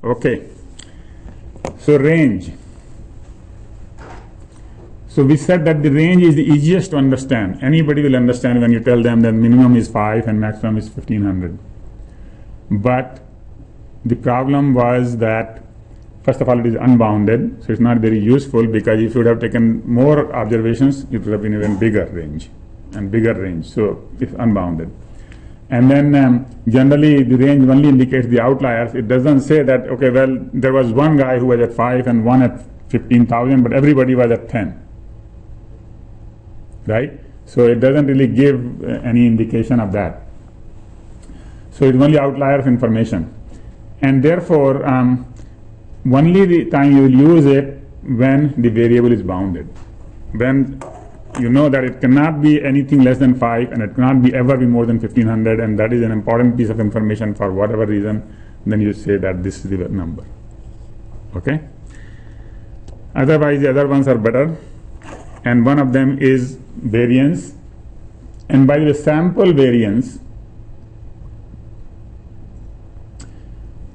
Okay. So range. So we said that the range is the easiest to understand. Anybody will understand when you tell them that minimum is 5 and maximum is 1500. But the problem was that, first of all, it is unbounded, so it's not very useful, because if you would have taken more observations, it would have been even bigger range and bigger range. So it's unbounded. And then generally the range only indicates the outliers. It doesn't say that, okay, well, there was one guy who was at 5 and one at 15,000, but everybody was at 10. Right? So it doesn't really give any indication of that. So it's only outliers information. And therefore, only the time you will use it when the variable is bounded. When you know that it cannot be anything less than 5 and it cannot be ever be more than 1500, and that is an important piece of information for whatever reason, then you say that this is the number. Okay? Otherwise, the other ones are better. And one of them is variance. And by the sample variance,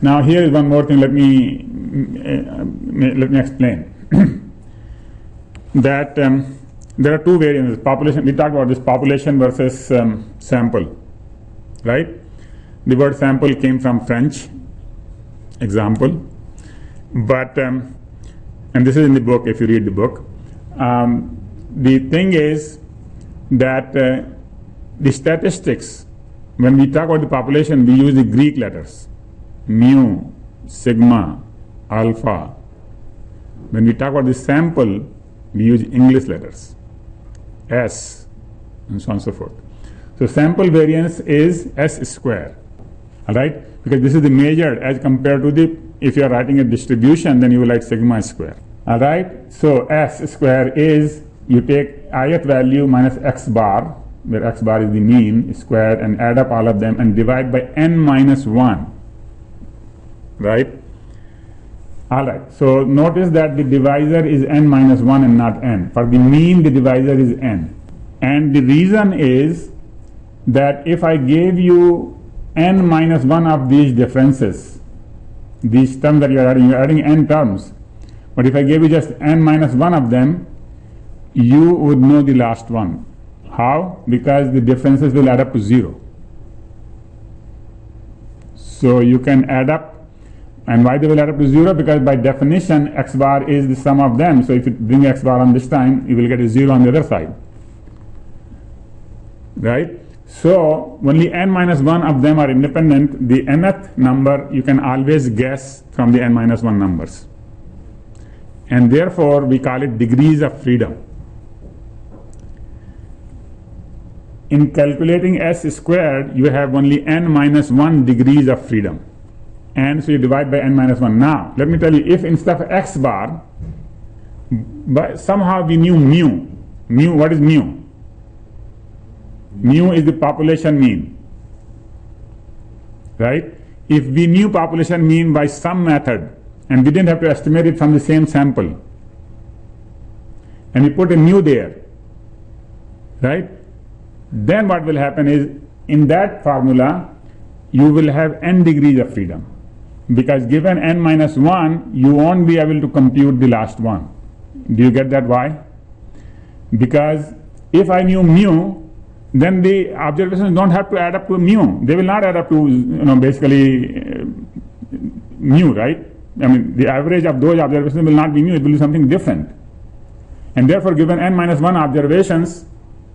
now here is one more thing, let me explain. That there are two variances. Population, we talked about this, population versus sample, right? The word sample came from French, example. But, and this is in the book if you read the book. The thing is that the statistics, when we talk about the population, we use the Greek letters, mu, sigma, alpha. When we talk about the sample, we use English letters, S, and so on and so forth. So sample variance is S square, all right? Because this is the measured as compared to the, if you are writing a distribution, then you will write sigma square, all right? So S square is, you take ith value minus x bar, where x bar is the mean, squared, and add up all of them and divide by n minus 1, right? All right, so notice that the divisor is n minus 1 and not n. For the mean, the divisor is n. And the reason is that if I gave you n minus 1 of these differences, these terms that you're adding n terms, but if I gave you just n minus 1 of them, you would know the last one. How? Because the differences will add up to 0. So you can add up. And why they will add up to 0? Because by definition, x bar is the sum of them. So if you bring x bar on this time, you will get a 0 on the other side. Right? So only n minus 1 of them are independent. The nth number you can always guess from the n minus 1 numbers. And therefore, we call it degrees of freedom. In calculating s squared, you have only n minus 1 degrees of freedom. And so you divide by n minus 1. Now, let me tell you, if instead of x bar, but somehow we knew mu. Mu, what is mu? Mu is the population mean. Right? If we knew population mean by some method, and we didn't have to estimate it from the same sample, and we put a mu there, right? Then what will happen is, in that formula, you will have n degrees of freedom. Because given n minus 1, you won't be able to compute the last one. Do you get that why? Because if I knew mu, then the observations don't have to add up to mu. They will not add up to, basically mu, right? I mean, the average of those observations will not be mu, it will be something different. And therefore, given n minus 1 observations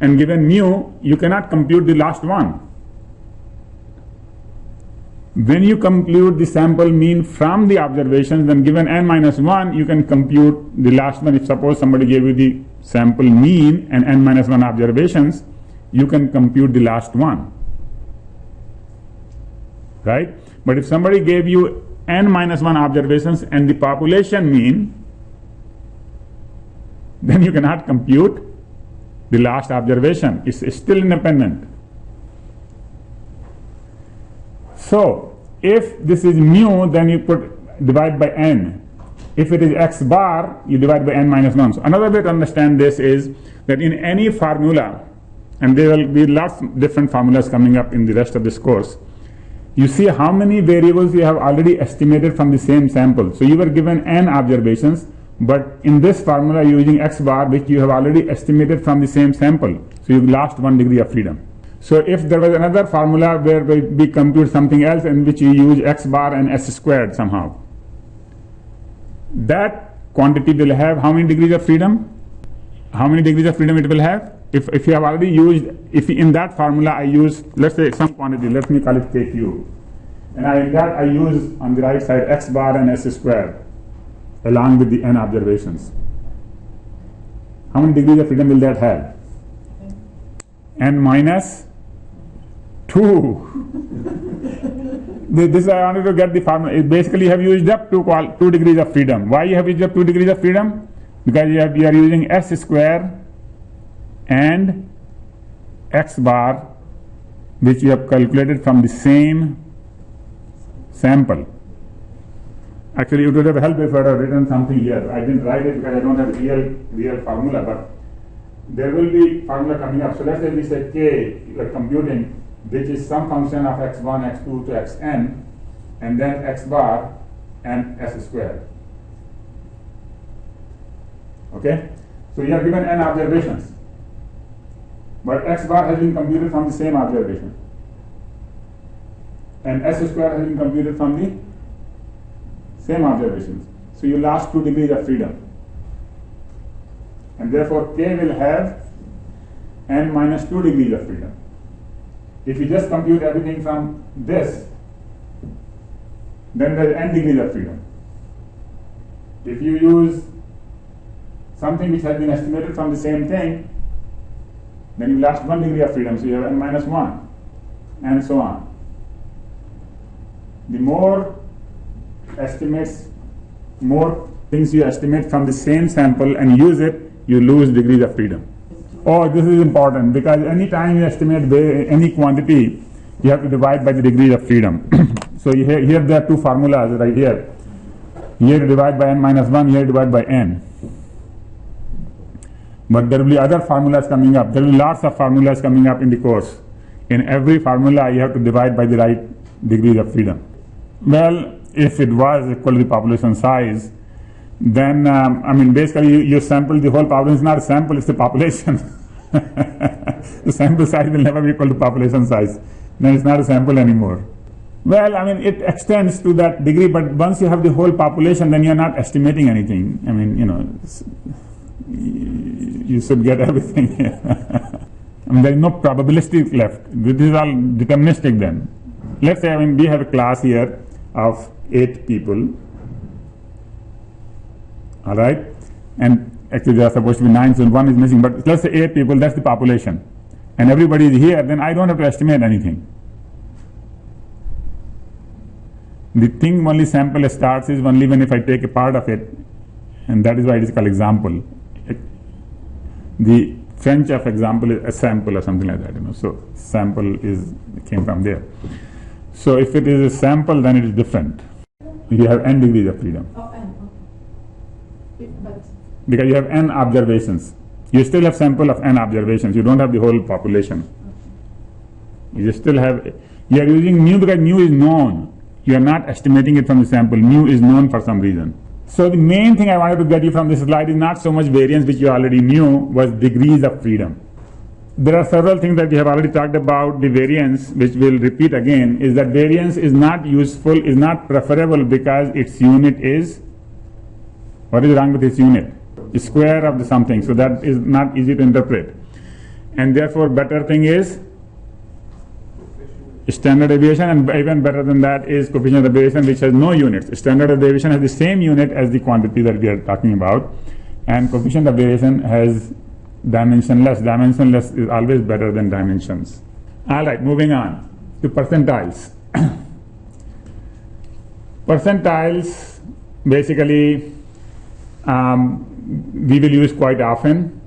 and given mu, you cannot compute the last one. When you compute the sample mean from the observations, then given n minus 1, you can compute the last one. If suppose somebody gave you the sample mean and n minus 1 observations, you can compute the last one. Right? But if somebody gave you n minus 1 observations and the population mean, then you cannot compute the last observation. It's still independent. So, if this is mu, then you divide by n. If it is x bar, you divide by n minus 1. So, another way to understand this is that in any formula, and there will be lots of different formulas coming up in the rest of this course, you see how many variables you have already estimated from the same sample. So you were given n observations, but in this formula you're using x bar, which you have already estimated from the same sample. So you lost 1 degree of freedom. So if there was another formula where we compute something else in which you use x bar and s squared somehow, that quantity will have how many degrees of freedom? How many degrees of freedom it will have? If you have already used, if in that formula I use, let's say some quantity, let me call it kq, and in that I use on the right side x bar and s squared along with the n observations. How many degrees of freedom will that have? N minus 2. This I wanted to get the formula. Basically you have used up 2 degrees of freedom. Why you have used up 2 degrees of freedom? Because you are using s square and x bar, which you have calculated from the same sample. Actually, it would have helped if I had written something here. I didn't write it because I don't have real formula, but there will be formula coming up. So let's say we say k, like computing, which is some function of x1, x2 to xn, and then x bar and s squared. Okay? So you are given n observations, but x bar has been computed from the same observation, and s squared has been computed from the same observations. So you lost 2 degrees of freedom, and therefore k will have n minus 2 degrees of freedom. If you just compute everything from this, then there is n degrees of freedom. If you use something which has been estimated from the same thing, then you lost 1 degree of freedom, so you have n minus 1, and so on. The more estimates, more things you estimate from the same sample and use it, you lose degrees of freedom. Oh, this is important, because any time you estimate any quantity, you have to divide by the degrees of freedom. So here there are two formulas right here. Here you divide by n minus 1, here you divide by n. But there will be other formulas coming up. There will be lots of formulas coming up in the course. In every formula, you have to divide by the right degrees of freedom. Well, if it was equal to the population size, then, basically you sample the whole population. It's not a sample, it's the population. The sample size will never be equal to population size. Then it's not a sample anymore. Well, it extends to that degree, but once you have the whole population, then you're not estimating anything. You should get everything here. There is no probabilistic left. This is all deterministic then. Let's say, we have a class here of 8 people. Alright? And actually there are supposed to be 9, so 1 is missing. But let's say 8 people, that's the population. And everybody is here, then I don't have to estimate anything. The thing only sample starts is only when if I take a part of it, and that is why it is called example. The French of example is a sample or something like that, So sample came from there. So if it is a sample, then it is different. You have n degrees of freedom. Oh, n. Okay. But because you have n observations. You still have sample of n observations. You don't have the whole population. Okay. You still have. You are using mu because mu is known. You are not estimating it from the sample. Mu is known for some reason. So the main thing I wanted to get you from this slide is not so much variance, which you already knew, was degrees of freedom. There are several things that we have already talked about. The variance, which we'll repeat again, is that variance is not useful, is not preferable because its unit is, what is wrong with its unit? The square of the something, so that is not easy to interpret. And therefore better thing is standard deviation, and even better than that is coefficient of deviation, which has no units. Standard of deviation has the same unit as the quantity that we are talking about, and coefficient of deviation has dimensionless. Dimensionless is always better than dimensions. Alright, moving on to percentiles. Percentiles, basically, we will use quite often,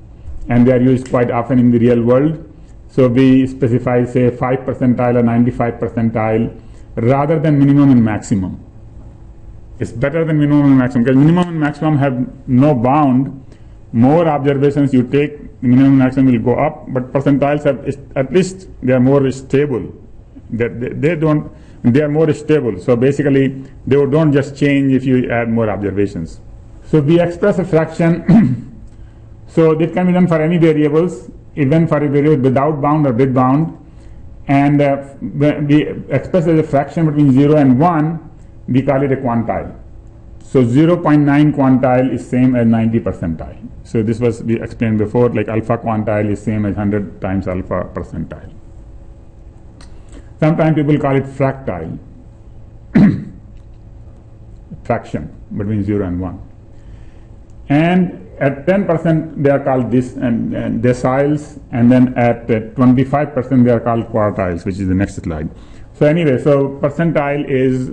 and they are used quite often in the real world. So we specify, say, 5 percentile or 95 percentile rather than minimum and maximum. It's better than minimum and maximum, because minimum and maximum have no bound. More observations you take, minimum and maximum will go up, but percentiles have, at least they are more stable. They don't, they are more stable. So basically, they don't just change if you add more observations. So we express a fraction. So this can be done for any variables, even for a variable without bound or with bound. And we express as a fraction between 0 and 1, we call it a quantile. So 0.9 quantile is same as 90 percentile. So this was we explained before, like alpha quantile is same as 100 times alpha percentile. Sometimes people call it fractile, fraction between 0 and 1. And at 10% they are called deciles, and then at 25% they are called quartiles, which is the next slide. So anyway, so percentile is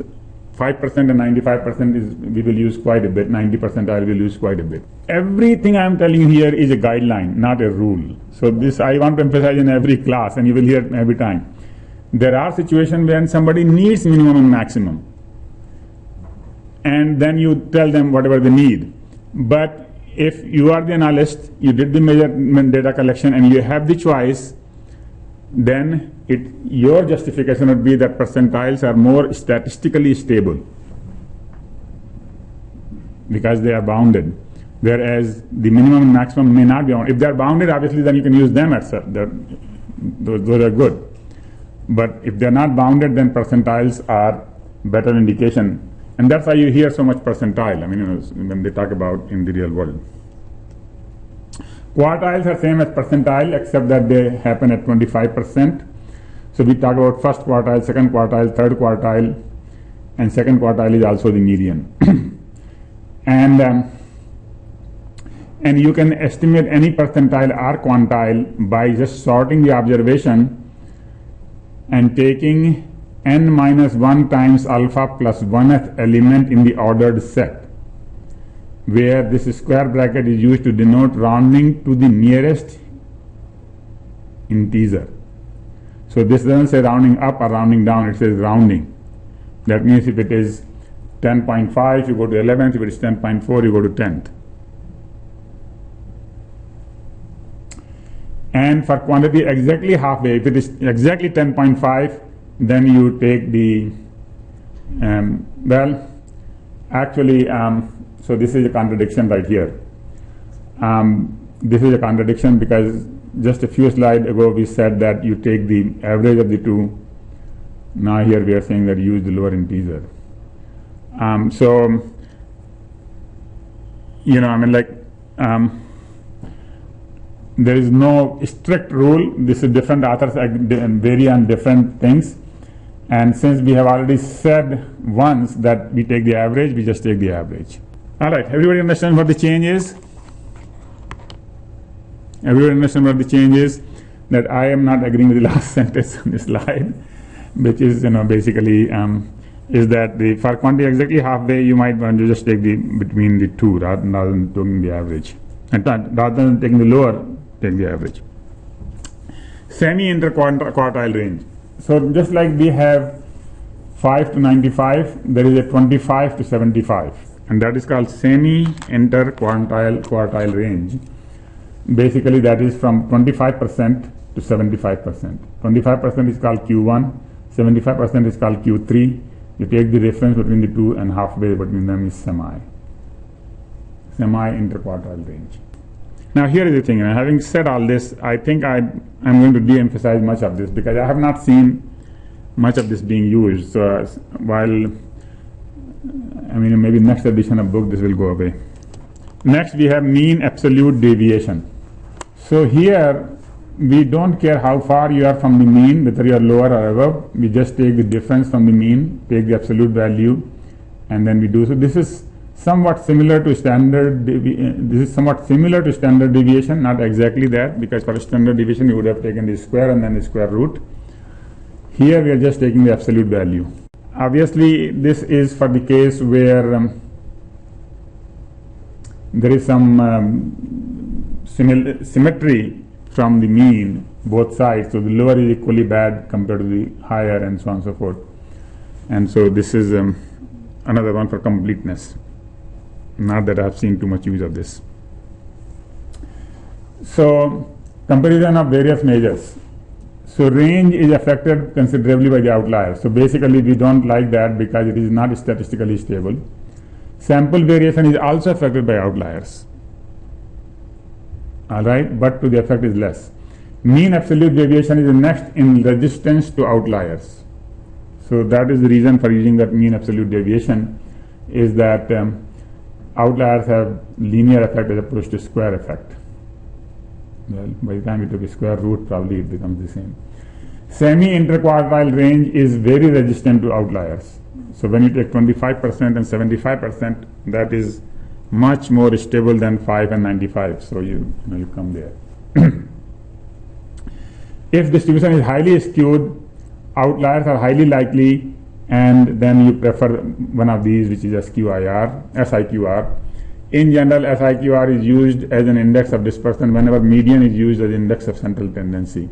5% and 95% is we will use quite a bit. 90 percentile will use quite a bit. Everything I am telling you here is a guideline, not a rule. So this I want to emphasize in every class, and you will hear it every time. There are situations when somebody needs minimum and maximum, and then you tell them whatever they need. But if you are the analyst, you did the measurement data collection, and you have the choice, then your justification would be that percentiles are more statistically stable because they are bounded, whereas the minimum and maximum may not be bounded. If they are bounded, obviously, then you can use them as those are good. But if they are not bounded, then percentiles are better indication. And that's why you hear so much percentile, I mean, when they talk about in the real world. Quartiles are same as percentile, except that they happen at 25%. So we talk about first quartile, second quartile, third quartile, and second quartile is also the median. And you can estimate any percentile or quantile by just sorting the observation and taking n minus 1 times alpha plus 1th element in the ordered set, where this square bracket is used to denote rounding to the nearest integer. So this doesn't say rounding up or rounding down, it says rounding. That means if it is 10.5, you go to 11th, if it is 10.4, you go to 10th. And for quantity exactly halfway, if it is exactly 10.5, then you take the, so this is a contradiction right here. This is a contradiction because just a few slides ago we said that you take the average of the two. Now here we are saying that use the lower integer. So, you know, I mean, like, there is no strict rule. This is different authors vary on different things. And since we have already said once that we take the average, we just take the average. All right, everybody understand what the change is? Everybody understand what the change is? That I am not agreeing with the last sentence on this slide, which is, you know, basically is that the for quantity exactly halfway, you might want to just take the between the two rather than taking the average. And rather than taking the lower, take the average. Semi-interquartile range. So just like we have 5 to 95, there is a 25 to 75, and that is called semi-interquartile range. Basically, that is from 25% to 75%. 25% is called Q1, 75% is called Q3. You take the difference between the two, and halfway between them is semi-interquartile range. Now here is the thing, having said all this, I think I'm going to de-emphasize much of this because I have not seen much of this being used. So while, I mean, maybe next edition of book this will go away. Next we have mean absolute deviation. So here we don't care how far you are from the mean, whether you are lower or above. We just take the difference from the mean, take the absolute value, and then we do. So this is somewhat similar to standard deviation, not exactly that, because for standard deviation you would have taken the square and then the square root. Here we are just taking the absolute value. Obviously this is for the case where there is some symmetry from the mean both sides, so the lower is equally bad compared to the higher, and so on and so forth. And so this is another one for completeness. Not that I have seen too much use of this. So comparison of various measures. So range is affected considerably by the outlier. So basically we don't like that because it is not statistically stable. Sample variation is also affected by outliers. Alright, but to the effect is less. Mean absolute deviation is next in resistance to outliers. So that is the reason for using that mean absolute deviation, is that outliers have linear effect as opposed to square effect. Well, by the time you took a square root, probably it becomes the same. Semi-interquartile range is very resistant to outliers. So when you take 25% and 75%, that is much more stable than 5 and 95. So you come there. If distribution is highly skewed, outliers are highly likely, and then you prefer one of these, which is SIQR. In general, SIQR is used as an index of dispersion whenever median is used as index of central tendency.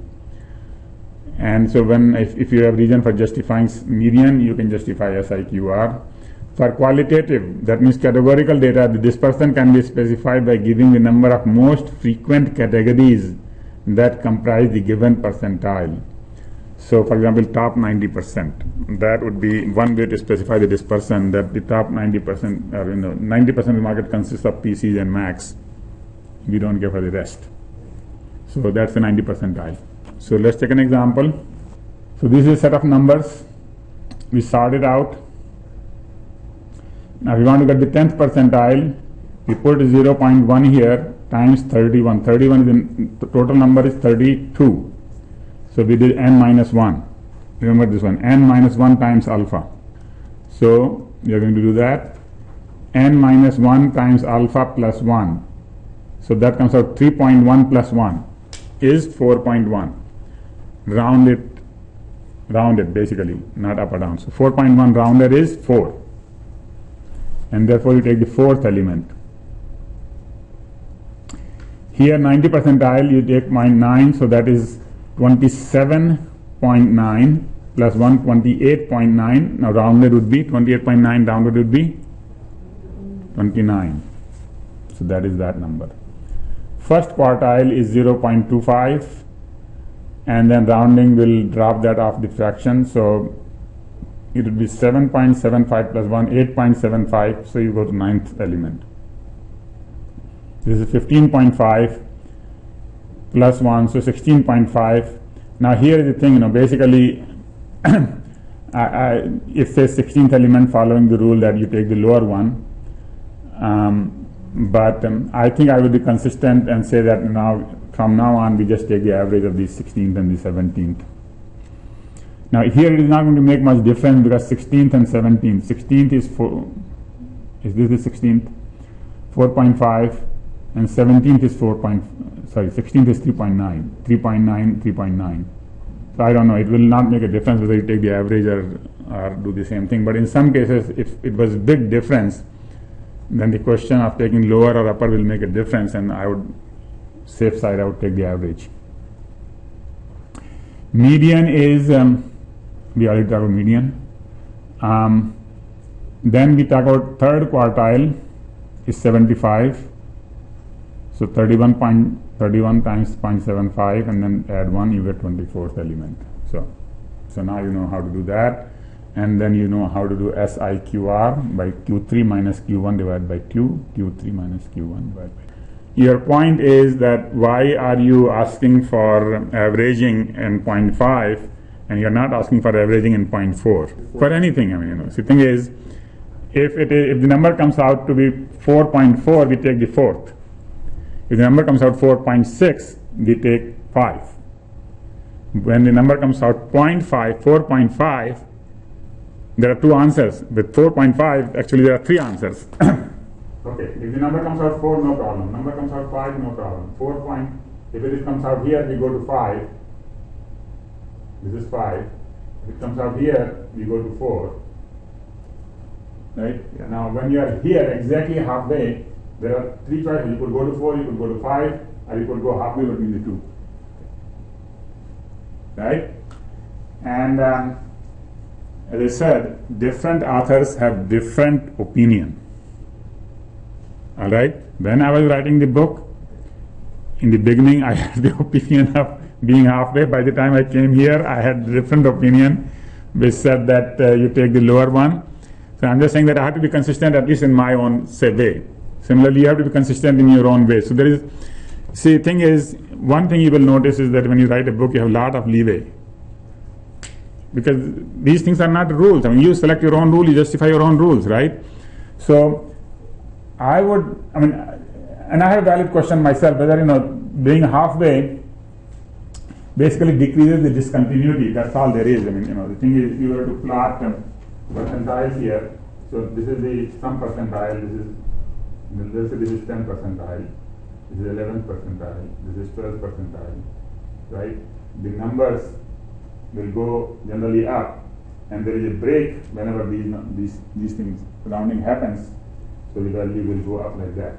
And so if you have reason for justifying median, you can justify SIQR. For qualitative, that means categorical data, the dispersion can be specified by giving the number of most frequent categories that comprise the given percentile. So for example, top 90%, that would be one way to specify the dispersion, that the top 90%, or 90% of the market consists of PCs and Macs. We don't care for the rest. So that's the 90 percentile. So let's take an example. So this is a set of numbers. We sort it out. Now we want to get the 10th percentile. We put 0.1 here times 31. 31 is the total number is 32. So we did n minus 1. Remember this one, n minus 1 times alpha. So we are going to do that. N minus 1 times alpha plus 1. So that comes out 3.1 plus 1 is 4.1. Round it basically, not up or down. So 4.1 rounded is 4. And therefore you take the fourth element. Here 90 percentile, you take 0.9, so that is 27.9 plus 1, 28.9. Now rounded would be 28.9, rounded would be 29. So that is that number. First quartile is 0.25, and then rounding will drop that off the fraction. So it would be 7.75 plus 1, 8.75. So you go to ninth element. This is 15.5 plus 1, so 16.5. Now here is the thing, basically it says 16th element following the rule that you take the lower one. But I think I will be consistent and say that from now on we just take the average of the 16th and the 17th. Now here it is not going to make much difference because 16th and 17th. 16th is 4. Is this the 16th? 4.5. And 17th is 16th is 3.9, 3.9, 3.9. So I don't know, it will not make a difference whether you take the average or do the same thing. But in some cases, if it was a big difference, then the question of taking lower or upper will make a difference, and I would, safe side, I would take the average. Median is, we already talked about median. Then we talk about third quartile is 75. So 31 times 0.75, and then add 1, you get 24th element. So now you know how to do that, and then you know how to do SIQR by Q3 minus Q1 divided by Q, Q3 minus Q1 divided by Q. Your point is that why are you asking for averaging in 0.5 and you're not asking for averaging in 0.4 for anything? So the thing is, if the number comes out to be 4.4, we take the fourth. If the number comes out 4.6, we take 5. When the number comes out 0.5, 4.5, there are two answers. With 4.5, actually there are three answers. Okay, if the number comes out 4, no problem. Number comes out 5, no problem. If it comes out here, we go to 5. This is 5. If it comes out here, we go to 4. Right? Yeah. Now, when you are here, exactly halfway, there are three choices. You could go to 4, you could go to 5, or you could go halfway between the two. Right? And as I said, different authors have different opinion. Alright? When I was writing the book, in the beginning I had the opinion of being halfway. By the time I came here, I had a different opinion, which said that you take the lower one. So I'm just saying that I have to be consistent, at least in my own way. Similarly, you have to be consistent in your own way. So there is, see, thing is, one thing you will notice is that when you write a book, you have a lot of leeway. Because these things are not rules. I mean, you select your own rule, you justify your own rules, right? So and I have a valid question myself, whether, being halfway basically decreases the discontinuity. That's all there is. I mean, the thing is, if you were to plot percentiles here, so this is the some percentile, this is 10 percentile, this is 11th percentile, this is 12th percentile, right? The numbers will go generally up, and there is a break whenever these things, rounding happens, so the value will go up like that.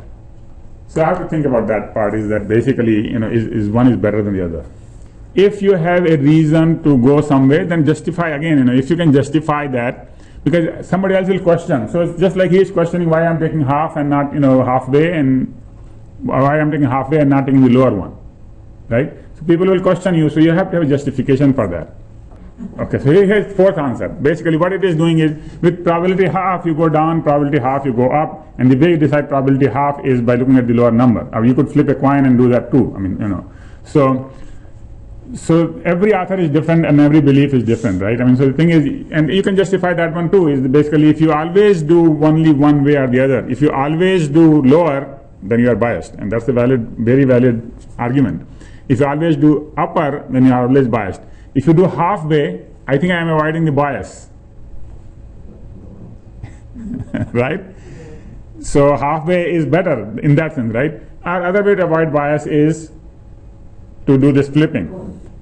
So I have to think about that part, is that basically, is one is better than the other. If you have a reason to go somewhere, then justify again, if you can justify that, because somebody else will question. So it's just like he is questioning why I'm taking half and not, halfway, and why I'm taking halfway and not taking the lower one, right? So people will question you, so you have to have a justification for that. Okay, so here's fourth answer. Basically what it is doing is, with probability half you go down, probability half you go up, and the way you decide probability half is by looking at the lower number. Or you could flip a coin and do that too. I mean, So every author is different and every belief is different, right? I mean, so the thing is, and you can justify that one too, is basically if you always do only one way or the other, if you always do lower, then you are biased, and that's a very valid argument. If you always do upper, then you are always biased. If you do halfway, I think I am avoiding the bias. Right? So halfway is better in that sense, right? Our other way to avoid bias is to do this flipping.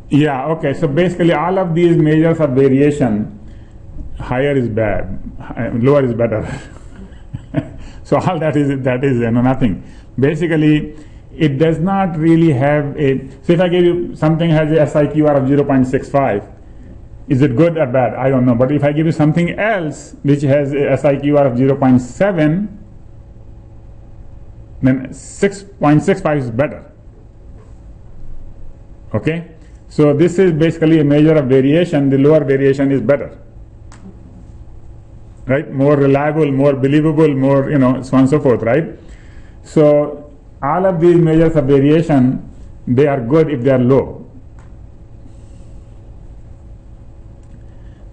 Yeah, okay, so basically all of these measures of variation, higher is bad, lower is better. So all that is nothing. Basically, it does not really have so if I give you something has a SIQR of 0.65, is it good or bad? I don't know. But if I give you something else which has a SIQR of 0.7, then 6.65 is better. Okay? So this is basically a measure of variation. The lower variation is better. Right? More reliable, more believable, more, so on and so forth, right? So all of these measures of variation, they are good if they are low.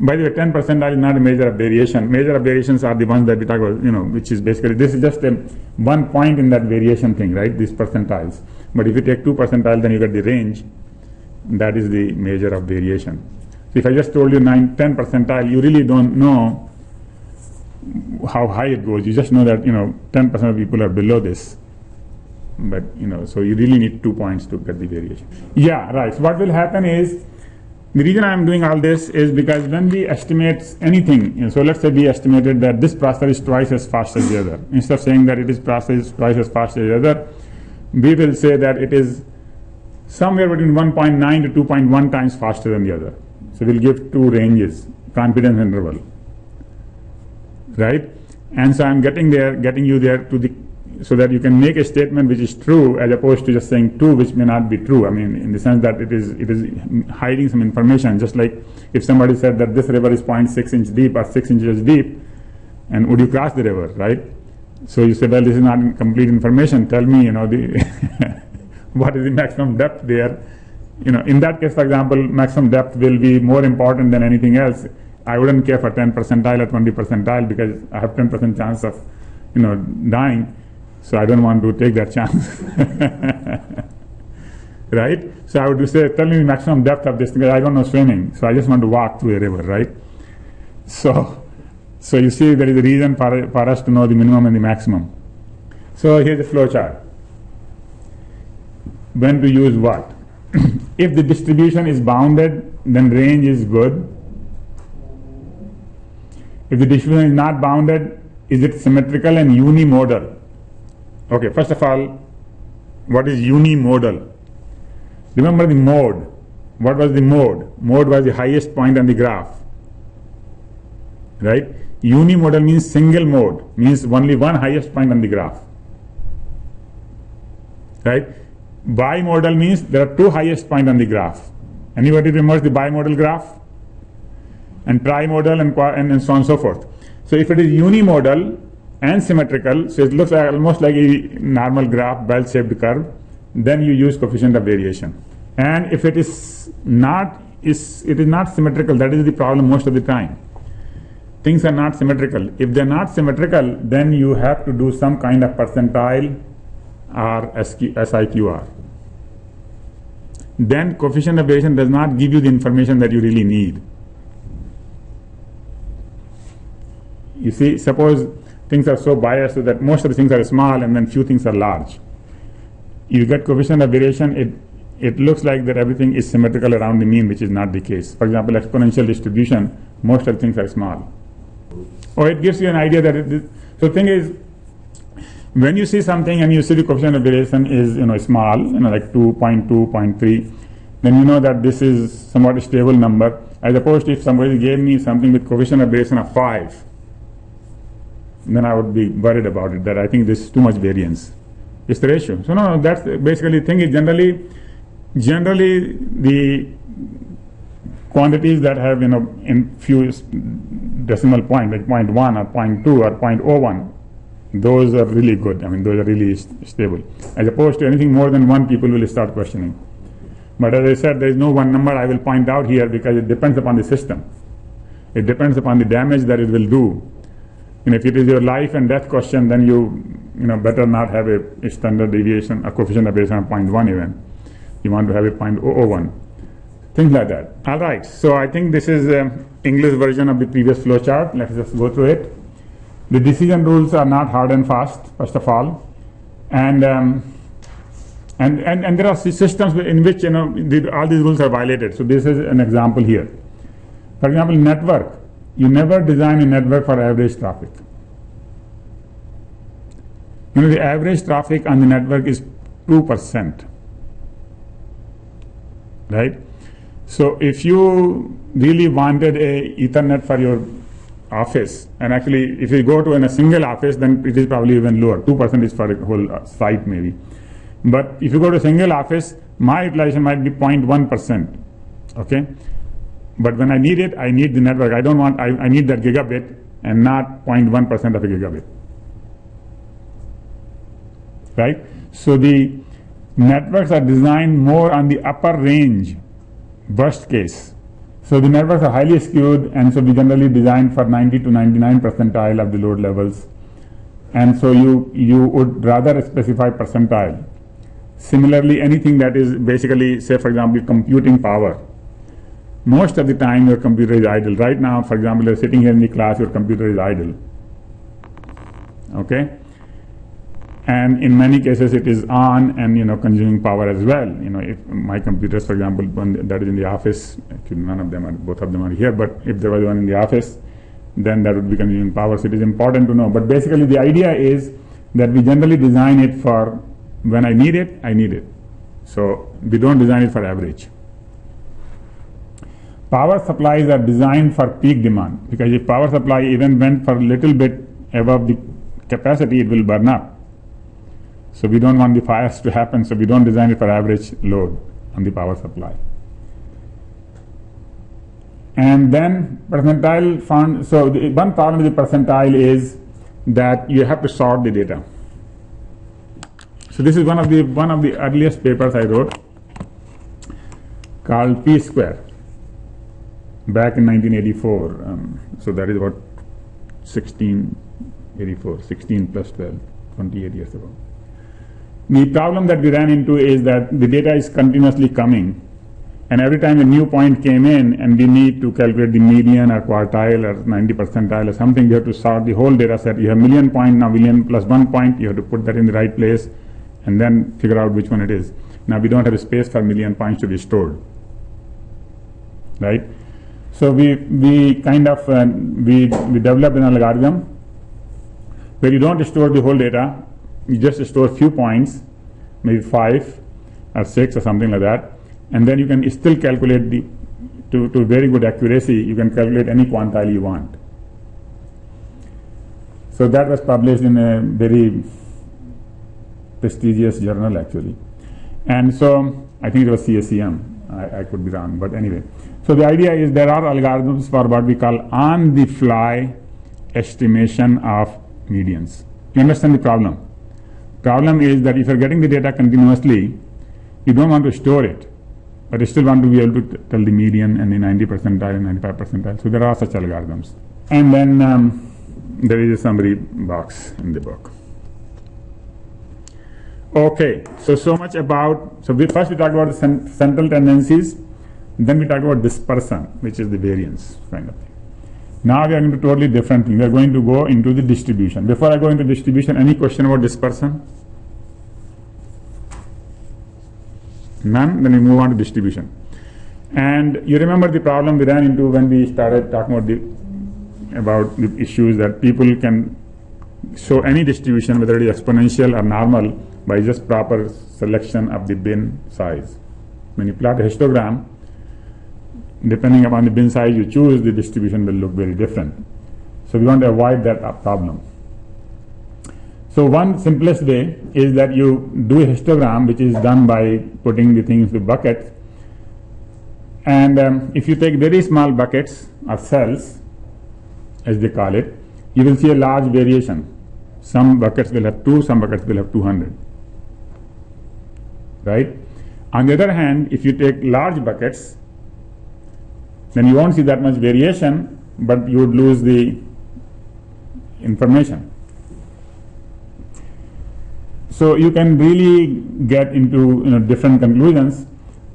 By the way, 10 percentile is not a measure of variation. Measure of variations are the ones that we talk about, which is basically, this is just one point in that variation thing, right? These percentiles. But if you take 2 percentiles, then you get the range. That is the measure of variation. So if I just told you 10 percentile, you really don't know how high it goes. You just know that, 10% of people are below this. But, so you really need 2 points to get the variation. Yeah, right. So what will happen is, the reason I am doing all this is because when we estimate anything, so let's say we estimated that this processor is twice as fast as the other. Instead of saying that it is processed twice as fast as the other, we will say that it is somewhere between 1.9 to 2.1 times faster than the other. So we'll give two ranges, confidence interval. Right? And so I'm getting you there to the, so that you can make a statement which is true as opposed to just saying 2 which may not be true. I mean, in the sense that it is hiding some information, just like if somebody said that this river is 0.6 inch deep or 6 inches deep, and would you cross the river, right? So you say, well, this is not complete information, tell me, what is the maximum depth there. In that case, for example, maximum depth will be more important than anything else. I wouldn't care for 10 percentile or 20 percentile because I have 10% chance of, dying. So I don't want to take that chance. Right? So I would say, tell me the maximum depth of this because I don't know swimming. So I just want to walk through a river, right? So you see there is a reason for us to know the minimum and the maximum. So here's the flow chart. When to use what? If the distribution is bounded, then range is good. If the distribution is not bounded, is it symmetrical and unimodal? Okay, first of all, what is unimodal? Remember the mode. What was the mode? Mode was the highest point on the graph. Right? Unimodal means single mode, means only one highest point on the graph. Right? Bimodal means there are two highest points on the graph. Anybody remembers the bimodal graph? And trimodal and so on and so forth. So if it is unimodal and symmetrical, so it looks like almost like a normal graph, bell-shaped curve, then you use coefficient of variation. And if it is not symmetrical, that is the problem most of the time. Things are not symmetrical. If they're not symmetrical, then you have to do some kind of percentile or SIQR. Then coefficient of variation does not give you the information that you really need. You see, suppose things are so biased so that most of the things are small and then few things are large. You get coefficient of variation, it looks like that everything is symmetrical around the mean, which is not the case. For example, exponential distribution, most of the things are small. Or it gives you an idea that so the thing is, when you see something and you see the coefficient of variation is small, like 2.2, 0.3, then you know that this is somewhat a stable number, as opposed to if somebody gave me something with coefficient of variation of 5, then I would be worried about it, that I think this is too much variance. It's the ratio. So no, that's basically the thing is generally the quantities that have in few decimal point, like 0.1 or 0.2 or 0.01, those are really good. I mean, those are really stable. As opposed to anything more than 1, people will start questioning. But as I said, there is no one number I will point out here because it depends upon the system. It depends upon the damage that it will do. And if it is your life and death question, then you better not have a standard deviation, a coefficient of variation of 0.1 even. You want to have a 0.001. Things like that. All right. So I think this is English version of the previous flow chart. Let's just go through it. The decision rules are not hard and fast, first of all, and there are systems in which all these rules are violated. So this is an example here. For example, network. You never design a network for average traffic. The average traffic on the network is 2%. Right? So if you really wanted a Ethernet for your office, and actually if you go to a single office, then it is probably even lower. 2% is for a whole site maybe. But if you go to a single office, my utilization might be 0.1%. Okay? But when I need it, I need the network. I need that gigabit and not 0.1% of a gigabit. Right? So the networks are designed more on the upper range, worst case. So the networks are highly skewed, and so we generally design for 90 to 99 percentile of the load levels. And so you would rather specify percentile. Similarly, anything that is basically, say for example, computing power. Most of the time your computer is idle. Right now, for example, you're sitting here in the class, your computer is idle. Okay? And in many cases it is on and consuming power as well. If my computers, for example, one that is in the office, actually none of them are, both of them are here, but if there was one in the office, then that would be consuming power. So it is important to know. But basically the idea is that we generally design it for when I need it, I need it. So we don't design it for average. Power supplies are designed for peak demand, because if power supply even went for a little bit above the capacity, it will burn up. So we don't want the fires to happen, so we don't design it for average load on the power supply. And then percentile found, so one problem with the percentile is that you have to sort the data. So this is one of the earliest papers I wrote called P square. Back in 1984, so that is about 16 plus 12, 28 years ago. The problem that we ran into is that the data is continuously coming, and every time a new point came in and we need to calculate the median or quartile or 90 percentile or something, you have to sort the whole data set. You have million point, now million plus 1 point, you have to put that in the right place and then figure out which one it is. Now we don't have a space for million points to be stored. Right? So we kind of we developed an algorithm where you don't store the whole data, you just store a few points, maybe 5 or 6 or something like that, and then you can still calculate to very good accuracy, you can calculate any quantile you want. So that was published in a very prestigious journal actually. And so I think it was CSEM. I could be wrong, but anyway. So the idea is there are algorithms for what we call on-the-fly estimation of medians. You understand the problem? Problem is that if you're getting the data continuously, you don't want to store it, but you still want to be able to tell the median and the 90 percentile and 95 percentile. So there are such algorithms. And then there is a summary box in the book. Okay, so much about, first we talked about the central tendencies, then we talked about dispersion, which is the variance kind of thing. Now we are going to totally different thing. We are going to go into the distribution. Before I go into distribution, any question about dispersion? None? Then we move on to distribution. And you remember the problem we ran into when we started talking about the issues that people can show any distribution, whether it is exponential or normal, by just proper selection of the bin size. When you plot a histogram, depending upon the bin size you choose, the distribution will look very different. So we want to avoid that problem. So one simplest way is that you do a histogram, which is done by putting the things into buckets. And if you take very small buckets or cells, as they call it, you will see a large variation. Some buckets will have 2, some buckets will have 200. Right? On the other hand, if you take large buckets, then you won't see that much variation, but you would lose the information. So you can really get into different conclusions.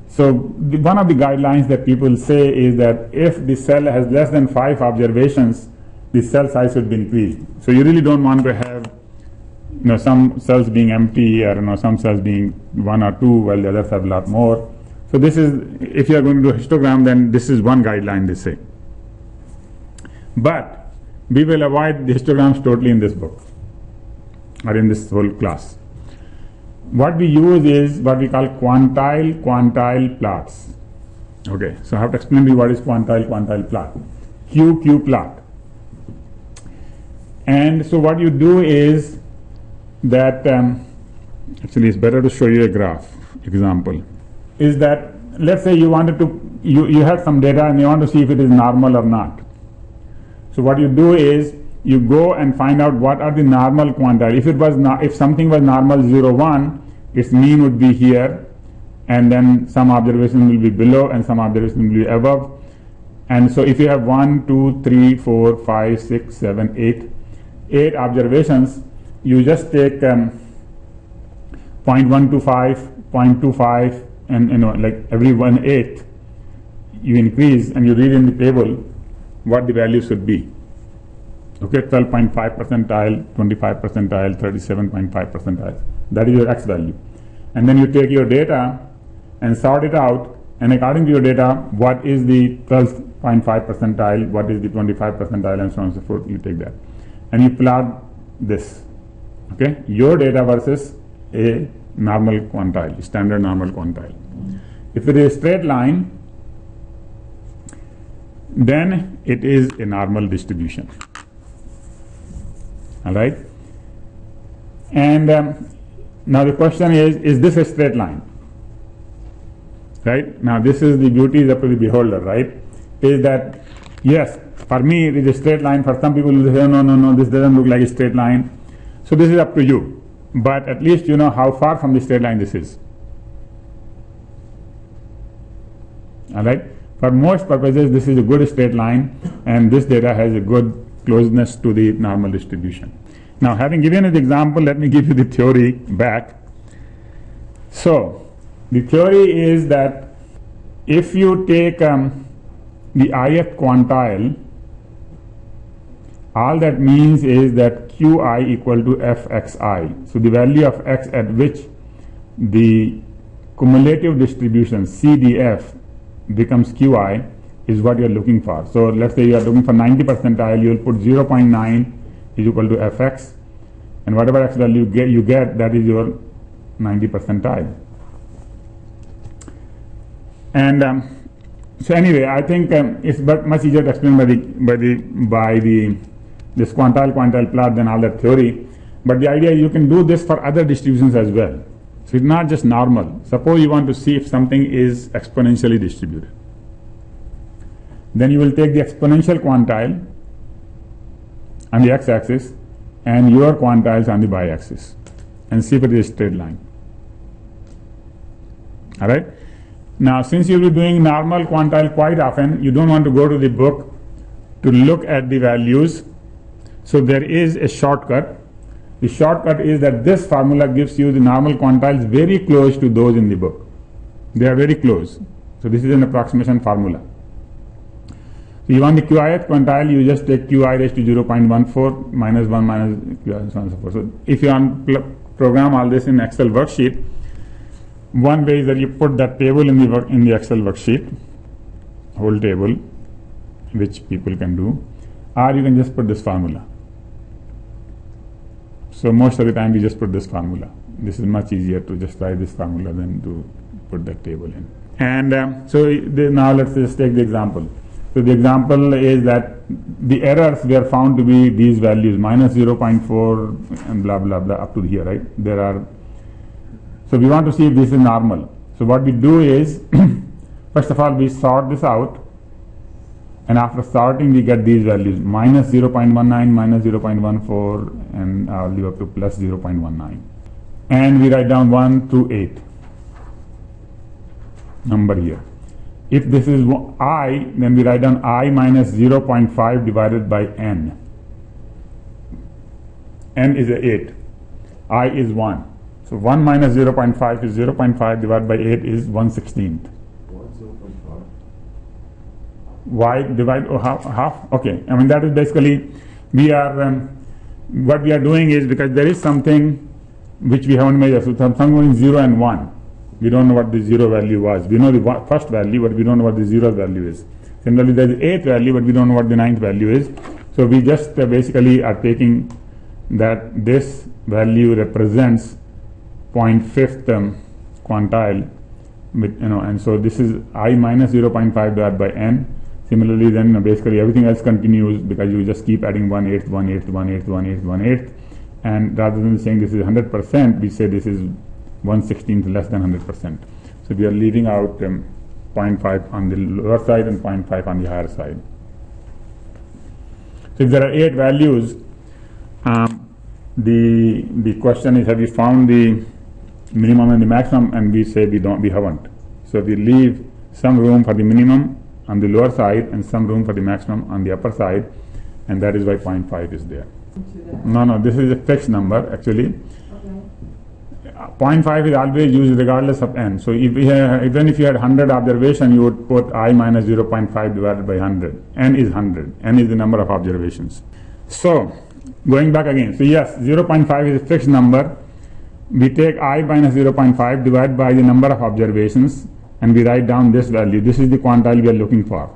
So one of the guidelines that people say is that if the cell has less than 5 observations, the cell size should be increased. So you really don't want to have some cells being empty, or some cells being 1 or 2 while the others have a lot more. So this is, if you are going to do a histogram, then this is one guideline they say. But we will avoid the histograms totally in this book or in this whole class. What we use is what we call quantile-quantile plots. Okay, so I have to explain to you what is quantile-quantile plot. Q plot. And so what you do is that, actually it's better to show you a graph example, is that let's say you wanted to, you have some data and you want to see if it is normal or not. So what you do is you go and find out what are the normal quantile. If something was normal 0, 1, its mean would be here, and then some observation will be below and some observation will be above. And so if you have 1, 2, 3, 4, 5, 6, 7, 8 observations, you just take 0.125, 0.25, and like every 1/8 you increase, and you read in the table what the value should be. Okay, 12.5 percentile, 25 percentile, 37.5 percentile. That is your x value. And then you take your data and sort it out, and according to your data, what is the 12.5 percentile, what is the 25 percentile, and so on and so forth. You take that and you plot this. Okay, your data versus a normal quantile, standard normal quantile. If it is a straight line, then it is a normal distribution. All right. And now the question is this a straight line? Right. Now this is the beauty is up to the beholder, right? Is that yes, for me it is a straight line. For some people will say no, this doesn't look like a straight line. So this is up to you. But at least you know how far from the straight line this is. All right. For most purposes, this is a good straight line, and this data has a good closeness to the normal distribution. Now, having given you the example, let me give you the theory back. So, the theory is that if you take the ith quantile, all that means is that qi equal to fxi. So, the value of x at which the cumulative distribution CDF becomes qi is what you are looking for. So let's say you are looking for 90 percentile, you will put 0.9 is equal to fx, and whatever x value you get, that is your 90 percentile. And so anyway, I think it's much easier to explain by this quantile-quantile plot than all that theory. But the idea is you can do this for other distributions as well. So it's not just normal. Suppose you want to see if something is exponentially distributed. Then you will take the exponential quantile on the x-axis and your quantiles on the y-axis and see if it is a straight line. Alright? Now, since you will be doing normal quantile quite often, you don't want to go to the book to look at the values. So there is a shortcut. The shortcut is that this formula gives you the normal quantiles very close to those in the book. They are very close. So this is an approximation formula. So you want the qith quantile, you just take qi raised to 0.14 minus 1 minus qi and so on and so forth. So if you want to program all this in Excel worksheet, one way is that you put that table in the Excel worksheet, whole table, which people can do, or you can just put this formula. So most of the time we just put this formula. This is much easier to just write this formula than to put that table in. And now let's just take the example. So the example is that the errors were found to be these values, minus 0.4 and blah blah blah up to here, right? There are. So we want to see if this is normal. So what we do is, first of all, we sort this out. And after sorting, we get these values, minus 0.19, minus 0.14, and I'll leave up to plus 0.19. And we write down 1 through 8 number here. If this is I, then we write down I minus 0.5 divided by n. N is 8. I is 1. So 1 minus 0.5 is 0.5 divided by 8 is 1/16. Y divide half. Okay, I mean that is basically we are what we are doing is, because there is something which we haven't measured. So something in 0 and 1. We don't know what the 0 value was. We know the first value, but we don't know what the 0 value is. Similarly, there is 8th value, but we don't know what the 9th value is. So we just basically are taking that this value represents 0.5th quantile, with, and so this is I minus 0.5 divided by n. Similarly, then basically everything else continues, because you just keep adding 1/8, 1/8, 1/8, 1/8, 1/8, and rather than saying this is 100%, we say this is 1/16 less than 100%. So we are leaving out 0.5 on the lower side and 0.5 on the higher side. So if there are 8 values, the question is, have you found the minimum and the maximum? And we say we haven't. So we leave some room for the minimum on the lower side and some room for the maximum on the upper side, and that is why 0.5 is there. No, this is a fixed number actually. Okay. 0.5 is always used regardless of n. So if even if you had 100 observation, you would put I minus 0.5 divided by 100. N is 100. N is the number of observations. So going back again. So yes, 0.5 is a fixed number. We take I minus 0.5 divided by the number of observations, and we write down this value. This is the quantile we are looking for.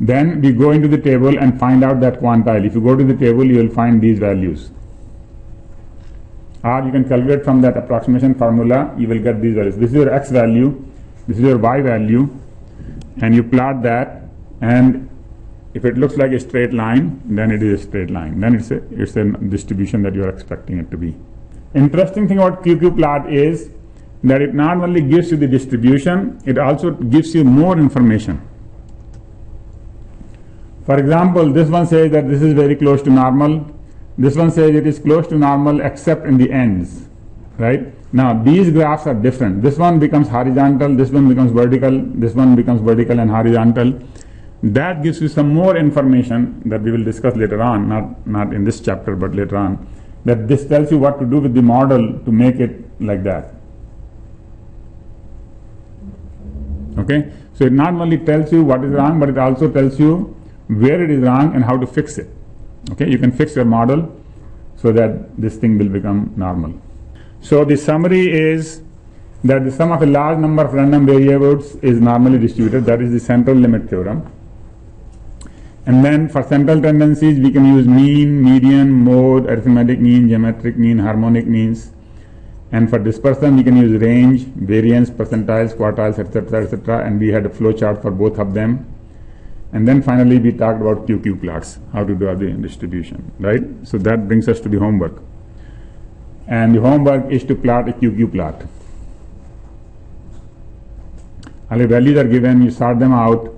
Then we go into the table and find out that quantile. If you go to the table, you will find these values. Or you can calculate from that approximation formula, you will get these values. This is your x value, this is your y value, and you plot that, and if it looks like a straight line, then it is a straight line. Then it's a distribution that you are expecting it to be. Interesting thing about QQ plot is that it not only gives you the distribution, it also gives you more information. For example, this one says that this is very close to normal. This one says it is close to normal except in the ends, right? Now these graphs are different. This one becomes horizontal, this one becomes vertical, this one becomes vertical and horizontal. That gives you some more information that we will discuss later on, not in this chapter but later on, that this tells you what to do with the model to make it like that. Okay, so it not only tells you what is wrong, but it also tells you where it is wrong and how to fix it. Okay, you can fix your model so that this thing will become normal. So the summary is that the sum of a large number of random variables is normally distributed. That is the central limit theorem. And then for central tendencies, we can use mean, median, mode, arithmetic mean, geometric mean, harmonic means. And for dispersion, we can use range, variance, percentiles, quartiles, etc., and we had a flow chart for both of them. And then finally, we talked about QQ plots, how to draw the distribution, right? So that brings us to the homework. And the homework is to plot a QQ plot. All the values are given, you sort them out,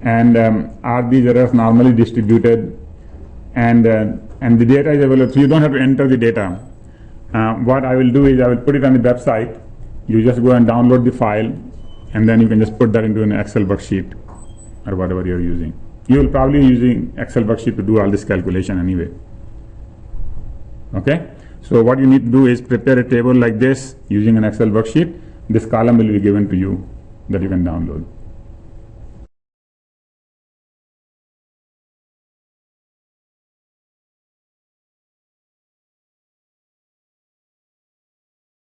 and are these errors normally distributed, and the data is available, so you don't have to enter the data. What I will do is I will put it on the website. You just go and download the file, and then you can just put that into an Excel worksheet or whatever you're using. You will probably be using Excel worksheet to do all this calculation anyway. Okay? So what you need to do is prepare a table like this using an Excel worksheet. This column will be given to you that you can download.